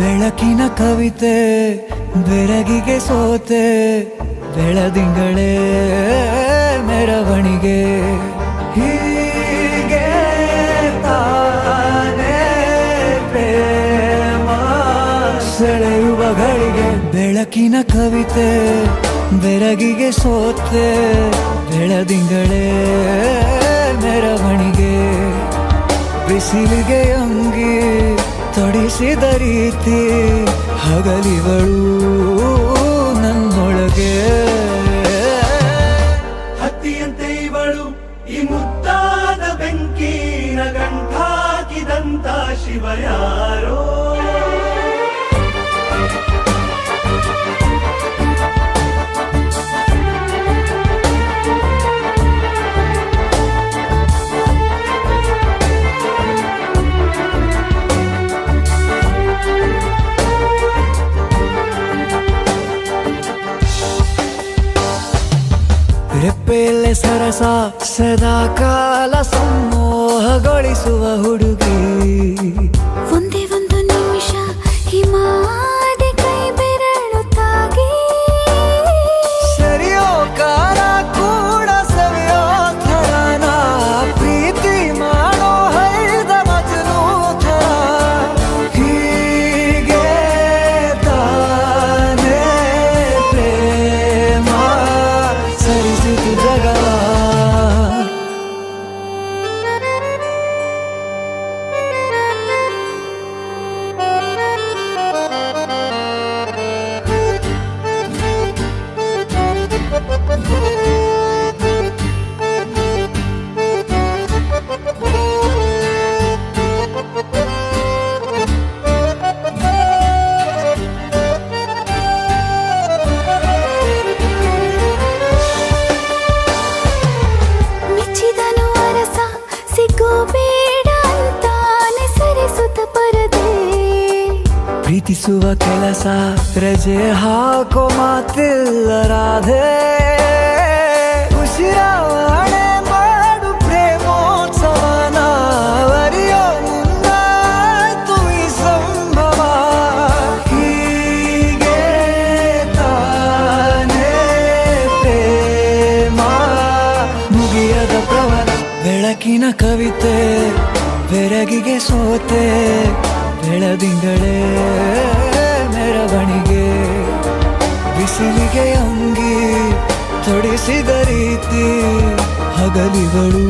ಬೆಳಕಿನ ಕವಿತೆ ಬೆರಗಿಗೆ ಸೋತೆ ಬೆಳದಿಂಗಳೇ ಮೆರವಣಿಗೆ ಹೀಗೆ ತಾನೇ ಪ್ರೇಮ ಸೆಳೆಯುವ ಗಳಿಗೆ ಬೆಳಕಿನ ಕವಿತೆ ಬೆರಗಿಗೆ ಸೋತೆ ಬೆಳದಿಂಗಳೇ ಮೆರವಣಿಗೆ ಬಿಸಿಲಿಗೆ ಅಂಗಿ ತೊಡಿಸಿದ ರೀತಿ ಹಗಲಿಗಳು ನನ್ನೊಳಗೆ ಹತ್ತಿಯಂತೆ ಇವಳು ಈ ಮುದ್ದಾದ ಬೆಂಕಿನ ಗಂಟಾಕಿದಂತ ಶಿವ ಯಾರೋ ರೆಪ್ಪೆಯಲ್ಲೇ ಸರಸ ಸದಾ ಕಾಲ ಸಂಮೋಹಗೊಳಿಸುವ ಹುಡುಗಿ ಒಂದೇ ಒಂದು ನಿಮಿಷ ಹಿಮಾದಿ ಕೈ ಬೆರಳು ತಾಗಿ ಸರಿಯೋ ಕಾರ ಕೂಡ ಸವಿಯೋ ಥರನ ಪ್ರೀತಿ ಮಾಡೋ ಹೈದ ಮಜನು ಥರ ಹೀಗೆ ತಾನೇ ಪ್ರೇಮ ಸರಿಸಿತು ಜಗವ ಮೆಚ್ಚಿದನು ಅರಸ ಸಿಗೋ ಬೇಡ ಅಂತಾನೆ ಸರಿಸುತ್ತ ಪರದೆ ಪ್ರೀತಿಸುವ ಕೆಲಸ ರಜೆ ಹಾಕೋ ಮಾತಿಲ್ಲ ರಾಧೆ ಉಸಿರಾವಣೆ ಮಾಡು ಪ್ರೇಮೋತ್ಸವನ ವರಿಯೋ ಮುಂದಾಯ್ತು ಈ ಸಂಭವ ಹೀಗೆ ತಾನೇ ಪ್ರೇಮ ಮುಗಿಯದ ಪ್ರವರ ಬೆಳಕಿನ ಕವಿತೆ ಬೆರಗಿಗೆ ಸೋತೆ ಬೆಳದಿಂಗಳೇ ಮೆರವಣಿಗೆ ಬಿಸಿಲಿಗೆ ಅಂಗಿ ತೊಡಿಸಿದ ರೀತಿ ಹಗಲಿಗಳು